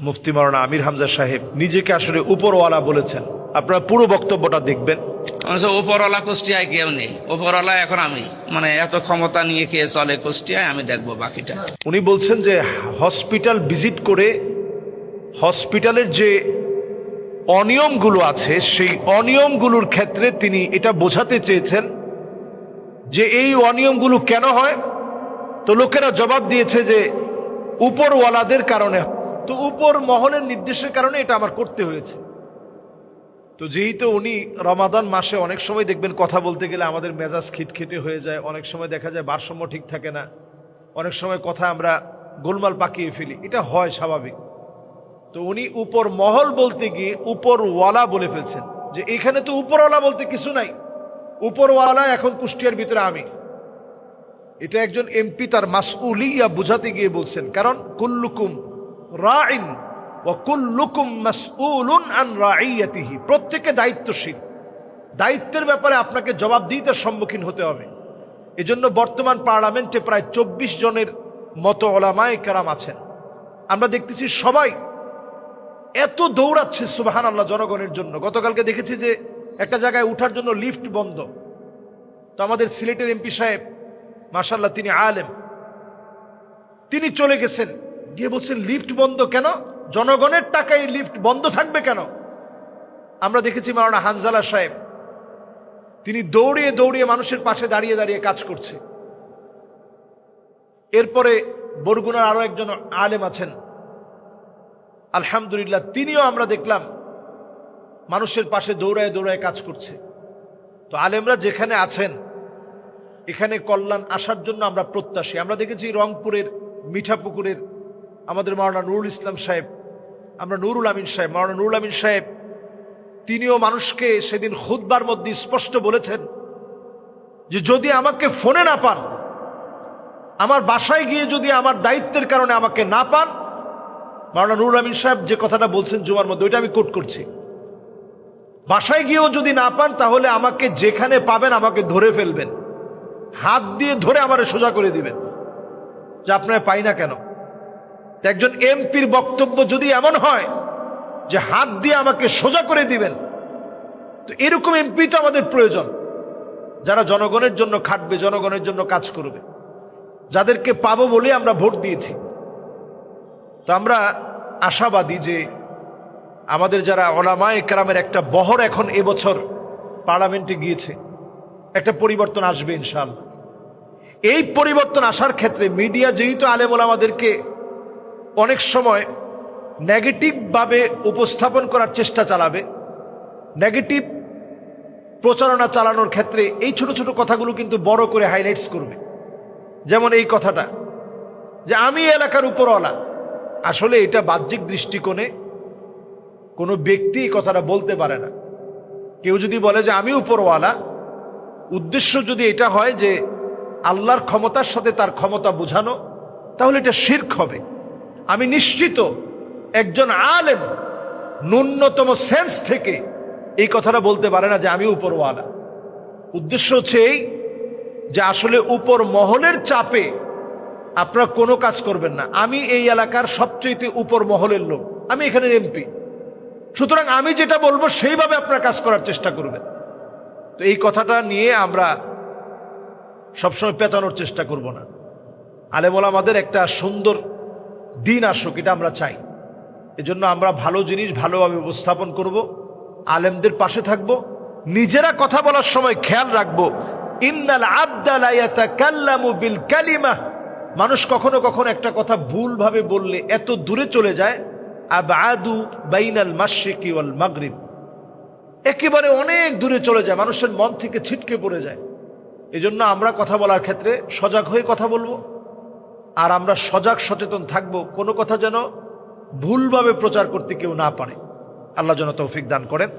মুফতি মাওলানা আমির হামজা সাহেব নিজেকে আসলে উপরওয়ালা বলেছেন। আপনারা পুরো বক্তব্যটা দেখবেন। উপরওয়ালা কুষ্টিয়ায় কেউ নেই, উপরওয়ালা এখন আমি, মানে এত ক্ষমতা নিয়ে কে চলে কুষ্টিয়ায়, আমি দেখবো বাকিটা। উনি বলছেন যে হসপিটাল ভিজিট করে হসপিটালের যে অনিয়মগুলো আছে সেই অনিয়মগুলোর ক্ষেত্রে তিনি এটা বোঝাতে চেয়েছেন যে এই অনিয়মগুলো কেন হয়। তো লোকেরা জবাব দিয়েছে যে উপরওয়ালাদের কারণে, তো উপর মহলের নির্দেশের কারণে এটা আমার করতে হয়েছে। তো যেহেতু উনি রমাদান মাসে অনেক সময় দেখবেন কথা বলতে গেলে আমাদের মেজাজ খিটখিটে হয়ে যায়, অনেক সময় দেখা যায় ভারসাম্য ঠিক থাকে না, অনেক সময় কথা আমরা গোলমাল পাকিয়ে ফেলি, এটা হয় স্বাভাবিক। তো উনি উপর মহল বলতে গিয়ে উপরওয়ালা বলে ফেলছেন যে এখানে তো উপরওয়ালা বলতে কিছু নাই, উপরওয়ালা এখন কুষ্টিয়ার ভিতরে আমি। এটা একজন এমপি তার মাসউলিয়া বুঝাতে গিয়ে বলছেন, কারণ কুল্লুকুম রাইন ওয়া কুল্লুকুম মাসউলুন আন রাইয়াতিহি, প্রত্যেকে দায়িত্বশীল, দায়িত্বের ব্যাপারে আপনাকে জবাবদিহিতার সম্মুখীন হতে হবে। এজন্য বর্তমান পার্লামেন্টে প্রায় 24 জনের মতো উলামায়ে কেরাম আছেন। আমরা দেখতেছি সবাই এত দৌড়াচ্ছে সুবহানাল্লাহ জনগণের জন্য। গতকালকে দেখেছি যে একটা জায়গায় উঠার জন্য লিফট বন্ধ, তো আমাদের সিলেটের এমপি সাহেব মাশাআল্লাহ তিনি আলেম, তিনি চলে গেছেন, গিয়ে বলছেন লিফট বন্ধ কেন, জনগণের টাকায় লিফট বন্ধ থাকবে কেন। আমরা দেখেছি মাওলানা হানজালা সাহেব, তিনি দৌড়িয়ে দৌড়িয়ে মানুষের পাশে দাঁড়িয়ে দাঁড়িয়ে কাজ করছে। এরপরে বরগুনার আরো একজন আলেম আছেন আলহামদুলিল্লাহ, তিনিও আমরা দেখলাম মানুষের পাশে দৌড়ায় দৌড়ায় কাজ করছে। তো আলেমরা যেখানে আছেন এখানে কল্যাণ আসার জন্য আমরা প্রত্যাশী। আমরা দেখেছি রংপুরের মিঠাপুকুরের আমাদের মাওলানা নুরুল ইসলাম সাহেব, আমরা নুরুল আমিন সাহেব, মাওলানা নুরুল আমিন সাহেব, তিনিও মানুষকে সেদিন খুতবার মধ্যে স্পষ্ট বলেছেন যে যদি আমাকে ফোনে না পান, আমার বাসায় গিয়ে যদি আমার দায়িত্বের কারণে আমাকে না পান, মাওলানা নুরুল আমিন সাহেব যে কথাটা বলছেন জুমার মধ্যে, ওইটা আমি কোট করছি, বাসায় গিয়েও যদি না পান তাহলে আমাকে যেখানে পাবেন আমাকে ধরে ফেলবেন, হাত দিয়ে ধরে আমারে সোজা করে দিবেন যে আপনারা পাই না কেন। একজন এমপির বক্তব্য যদি এমন হয় যে হাত দিয়ে আমাকে সোজা করে দিবেন, তো এরকম এমপি তো আমাদের প্রয়োজন, যারা জনগণের জন্য খাটবে, জনগণের জন্য কাজ করবে, যাদেরকে পাবো বলে আমরা ভোট দিয়েছি। তো আমরা আশাবাদী যে আমাদের যারা উলামায়ে কেরামের একটা বহর এখন এবছর পার্লামেন্টে গিয়েছে, একটা পরিবর্তন আসবে ইনশাআল্লাহ। এই পরিবর্তন আসার ক্ষেত্রে মিডিয়া যেহেতু আলেম ওলামাদেরকে অনেক সময় নেগেটিভভাবে উপস্থাপন করার চেষ্টা চালাবে, নেগেটিভ প্রচারণা চালানোর ক্ষেত্রে এই ছোট ছোট কথাগুলো কিন্তু বড় করে হাইলাইটস করবে। যেমন এই কথাটা যে আমি এলাকার উপরওয়ালা, আসলে এটা বাহ্যিক দৃষ্টিকোণে কোনো ব্যক্তি এই কথাটা বলতে পারে না। কেউ যদি বলে যে আমি উপরওয়ালা, উদ্দেশ্য যদি এটা হয় যে আল্লাহর ক্ষমতার সাথে তার ক্ষমতা বোঝানো, তাহলে এটা শিরক হবে। আমি নিশ্চিত একজন আলেম ন্যূনতম সেন্স থেকে এই কথাটা বলতে পারে না যে আমি উপরওয়ালা। উদ্দেশ্য হচ্ছে এই যে আসলে উপর মহলের চাপে আপনারা কোনো কাজ করবেন না। আমি এই এলাকার সবচেয়ে উপর মহলের লোক, আমি এখানের এমপি, সুতরাং আমি যেটা বলবো সেইভাবে আপনারা কাজ করার চেষ্টা করবেন। তো এই কথাটা নিয়ে আমরা সবসময় পেঁচানোর চেষ্টা করব না। আলেম ওলামাদের একটা সুন্দর দিন আসুক, এটা আমরা চাই। এজন্য আমরা ভালো জিনিস ভালোভাবে উপস্থাপন করব, আলেমদের পাশে থাকব, নিজেরা কথা বলার সময় খেয়াল রাখবো ইন্নাল আবদা লা ইয়াতাকাল্লামু বিল কালিমা, মানুষ কখনো কখনো একটা কথা ভুলভাবে বললে এত দূরে চলে যায়, আবআদু বাইনাল মাশরিকি ওয়াল মাগরিব, একেবারে অনেক দূরে চলে যায়, মানুষের মন থেকে ছিটকে পড়ে যায়। এজন্য আমরা কথা বলার ক্ষেত্রে সজাগ হয়ে কথা বলবো, আর আমরা সজাগ সচেতন থাকব কোনো কথা যেন ভুলভাবে প্রচার করতে কেউ না পারে। আল্লাহ যেন তৌফিক দান করেন।